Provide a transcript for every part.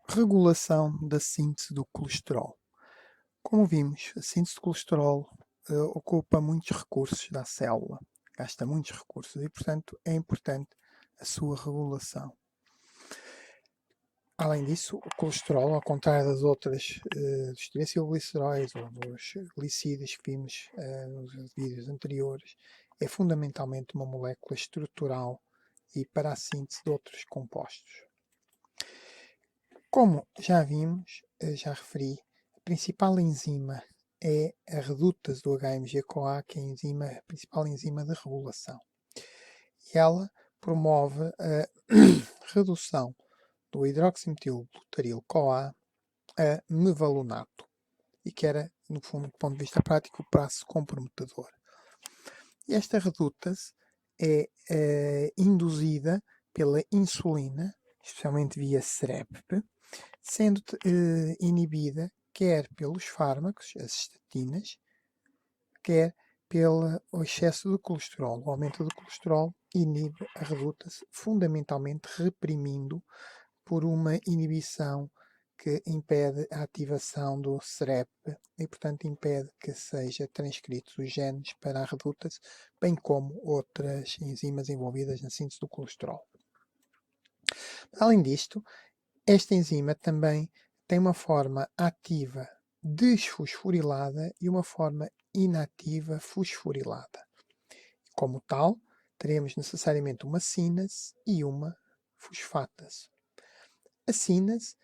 Regulação da síntese do colesterol. Como vimos, a síntese de colesterol ocupa muitos recursos da célula, gasta muitos recursos e, portanto, é importante a sua regulação. Além disso, o colesterol, ao contrário das outras, dos triacilgliceróis ou dos glicídios que vimos nos vídeos anteriores, é fundamentalmente uma molécula estrutural e para a síntese de outros compostos. Como já vimos, já referi, a principal enzima é a redutase do HMG-CoA, que é a principal enzima de regulação. E ela promove a redução do hidroximetilbutaril-CoA a mevalunato, e que era, no fundo, do ponto de vista prático, o passo comprometedor. E esta redutase é induzida pela insulina, especialmente via CREP, sendo inibida quer pelos fármacos, as estatinas, quer pelo excesso de colesterol. O aumento do colesterol inibe a redutase, fundamentalmente reprimindo por uma inibição que impede a ativação do CREP e, portanto, impede que seja transcritos os genes para a redutase, bem como outras enzimas envolvidas na síntese do colesterol. Além disto, esta enzima também tem uma forma ativa desfosforilada e uma forma inativa fosforilada. Como tal, teremos necessariamente uma sínase e uma fosfatase. A sínase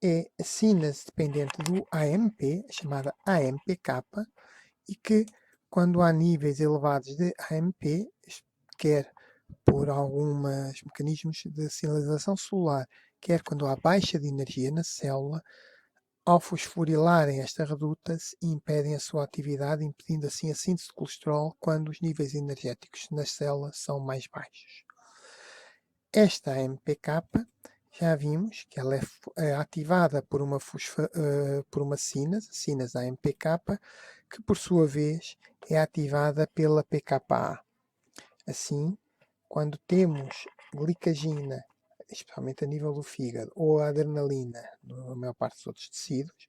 é a sínase dependente do AMP, chamada AMPK, e que, quando há níveis elevados de AMP, quer por alguns mecanismos de sinalização celular, quer quando há baixa de energia na célula, ao fosforilarem esta redutase, impedem a sua atividade, impedindo assim a síntese de colesterol quando os níveis energéticos na célula são mais baixos. Esta AMPK, já vimos que ela é ativada por uma sínase AMPK, que por sua vez é ativada pela PKA. Assim, quando temos glicagina, especialmente a nível do fígado, ou a adrenalina, na maior parte dos outros tecidos,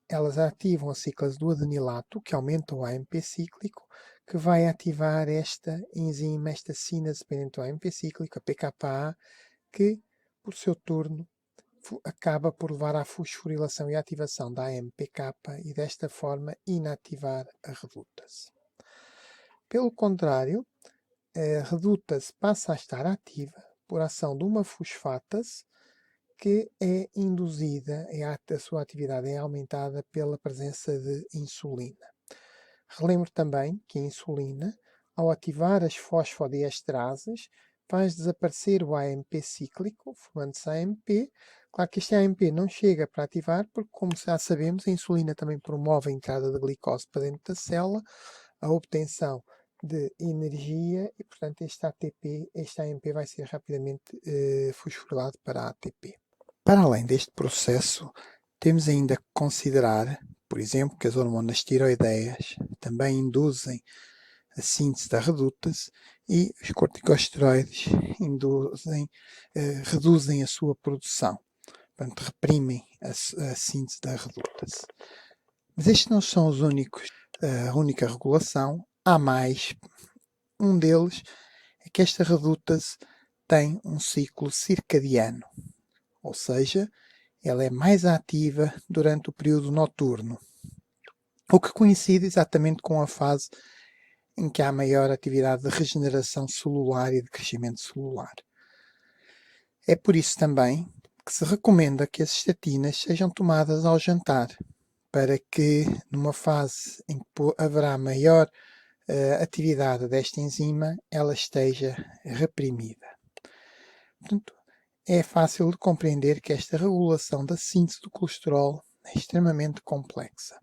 elas ativam a ciclase do adenilato, que aumenta o AMP cíclico, que vai ativar esta enzima, esta sínase dependente do AMP cíclico, a PKA, que, por seu turno, acaba por levar à fosforilação e ativação da AMPK e, desta forma, inativar a redutase. Pelo contrário, a redutase passa a estar ativa por ação de uma fosfatase que é induzida, a sua atividade é aumentada pela presença de insulina. Relembro também que a insulina, ao ativar as fosfodiesterases, faz desaparecer o AMP cíclico, formando-se AMP. Claro que este AMP não chega para ativar, porque, como já sabemos, a insulina também promove a entrada de glicose para dentro da célula, a obtenção de energia e, portanto, este AMP vai ser rapidamente fosforilado para ATP. Para além deste processo, temos ainda que considerar, por exemplo, que as hormonas tiroideias também induzem a síntese da redutase e os corticosteroides reduzem a sua produção, portanto, reprimem a síntese da redutase. Mas estes não são os únicos, a única regulação. Há mais. Um deles é que esta redutase tem um ciclo circadiano, ou seja, ela é mais ativa durante o período noturno, o que coincide exatamente com a fase em que há maior atividade de regeneração celular e de crescimento celular. É por isso também que se recomenda que as estatinas sejam tomadas ao jantar, para que, numa fase em que haverá maior atividade desta enzima, ela esteja reprimida. Portanto, é fácil de compreender que esta regulação da síntese do colesterol é extremamente complexa.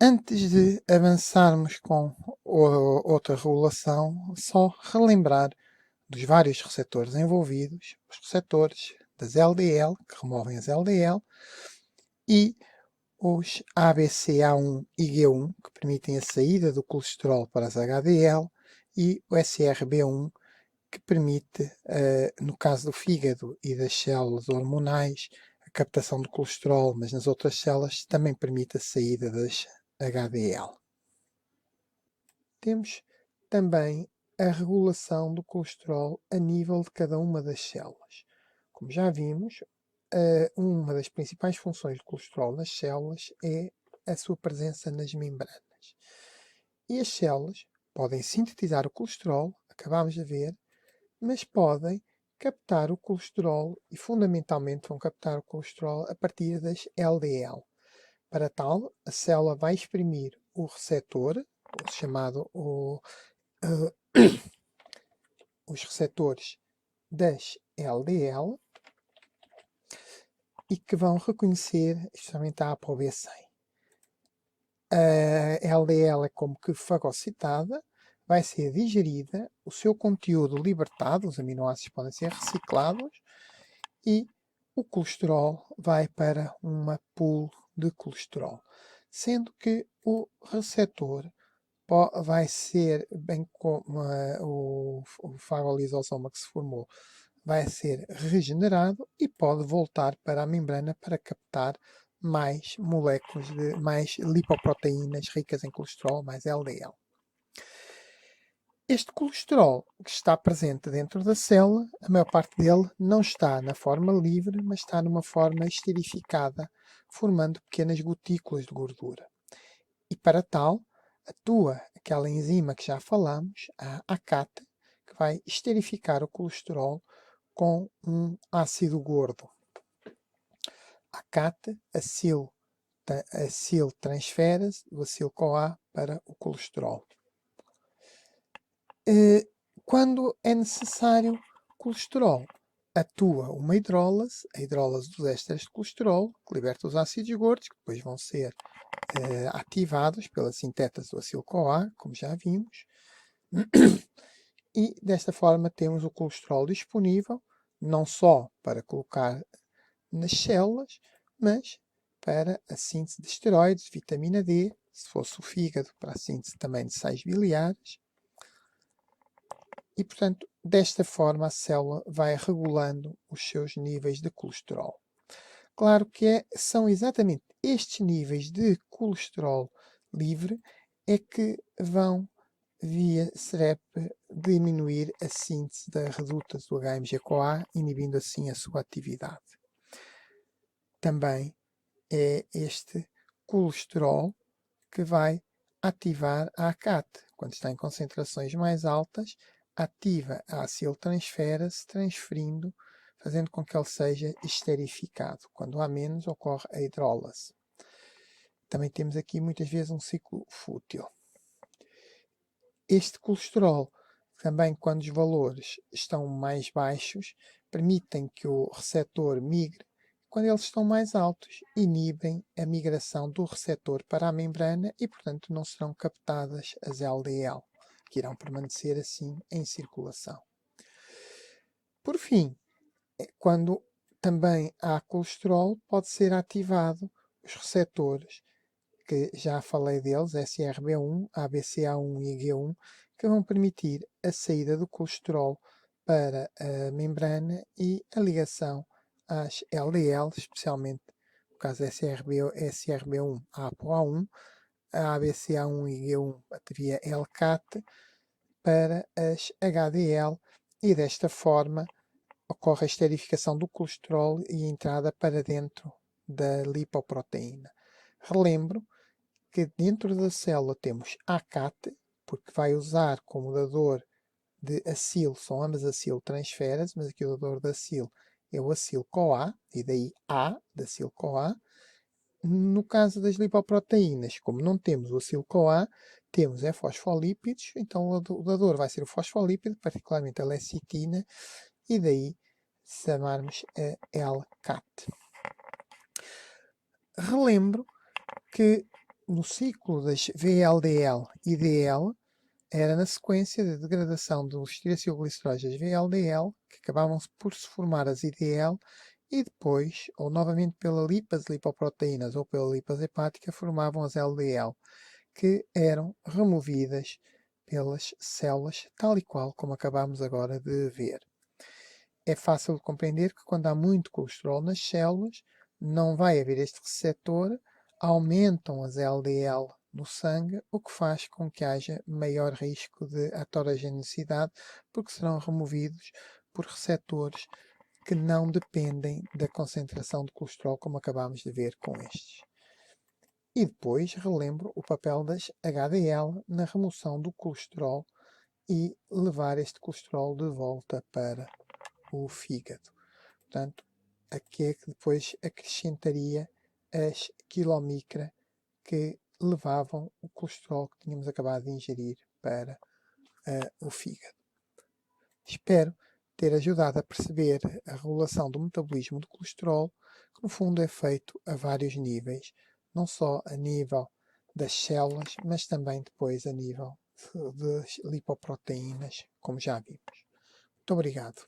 Antes de avançarmos com outra regulação, só relembrar dos vários receptores envolvidos, os receptores das LDL, que removem as LDL, e os ABCA1 e G1, que permitem a saída do colesterol para as HDL, e o SRB1, que permite, no caso do fígado e das células hormonais, a captação do colesterol, mas nas outras células também permite a saída das HDL. Temos também a regulação do colesterol a nível de cada uma das células. Como já vimos, uma das principais funções do colesterol nas células é a sua presença nas membranas. E as células podem sintetizar o colesterol, acabámos de ver, mas podem captar o colesterol e fundamentalmente vão captar o colesterol a partir das LDL. Para tal, a célula vai exprimir o receptor, os receptores das LDL, e que vão reconhecer especialmente a ApoB100. A LDL é como que fagocitada, vai ser digerida, o seu conteúdo libertado, os aminoácidos podem ser reciclados e o colesterol vai para uma pool de colesterol. Sendo que o receptor vai ser, bem como o fagolisosoma que se formou, vai ser regenerado e pode voltar para a membrana para captar mais moléculas, mais lipoproteínas ricas em colesterol, mais LDL. Este colesterol que está presente dentro da célula, a maior parte dele não está na forma livre, mas está numa forma esterificada, formando pequenas gotículas de gordura. E para tal, atua aquela enzima que já falamos, a ACAT, que vai esterificar o colesterol com um ácido gordo. ACAT aciltransferase do acetil-CoA para o colesterol. Quando é necessário colesterol, atua uma hidrólase, a hidrólase dos ésteres de colesterol, que liberta os ácidos gordos, que depois vão ser ativados pela sintétase do acetil-CoA, como já vimos, e desta forma temos o colesterol disponível, não só para colocar nas células, mas para a síntese de esteroides, vitamina D, se fosse o fígado, para a síntese também de sais biliares. E, portanto, desta forma a célula vai regulando os seus níveis de colesterol. Claro que são exatamente estes níveis de colesterol livre é que vão, via CREP, diminuir a síntese da redutase do HMG-CoA, inibindo assim a sua atividade. Também é este colesterol que vai ativar a ACAT. Quando está em concentrações mais altas, ativa a aciltransferase, transferindo, fazendo com que ele seja esterificado. Quando há menos, ocorre a hidrólase. Também temos aqui muitas vezes um ciclo fútil. Este colesterol, também quando os valores estão mais baixos, permitem que o receptor migre. Quando eles estão mais altos, inibem a migração do receptor para a membrana e, portanto, não serão captadas as LDL, que irão permanecer assim em circulação. Por fim, quando também há colesterol, pode ser ativado os receptores, que já falei deles, SRB1, ABCA1 e G1, que vão permitir a saída do colesterol para a membrana e a ligação às LDL, especialmente no caso SRB1, a ApoA1, a ABCA1 e G1 via LCAT para as HDL e desta forma ocorre a esterificação do colesterol e a entrada para dentro da lipoproteína. Relembro que dentro da célula temos ACAT, porque vai usar como dador de acil, são ambas aciltransferase, mas aqui o dador de acil é o acil-CoA, e daí A, da acil-CoA. No caso das lipoproteínas, como não temos o acil-CoA, temos fosfolípidos, então o dador vai ser o fosfolípido, particularmente a lecitina, e daí chamarmos a LCAT. Relembro que no ciclo das VLDL e DL era na sequência da degradação dos triacilgliceróis das VLDL que acabavam por se formar as IDL e depois, ou novamente pela lipase lipoproteínas ou pela lipase hepática, formavam as LDL, que eram removidas pelas células, tal e qual como acabamos agora de ver. É fácil de compreender que quando há muito colesterol nas células, não vai haver este receptor, aumentam as LDL no sangue, o que faz com que haja maior risco de aterogenicidade, porque serão removidos por receptores que não dependem da concentração de colesterol, como acabámos de ver com estes. E depois relembro o papel das HDL na remoção do colesterol e levar este colesterol de volta para o fígado. Portanto, aqui é que depois acrescentaria as quilomicra que levavam o colesterol que tínhamos acabado de ingerir para o fígado. Espero ter ajudado a perceber a regulação do metabolismo do colesterol, que no fundo é feito a vários níveis, não só a nível das células, mas também depois a nível das lipoproteínas, como já vimos. Muito obrigado.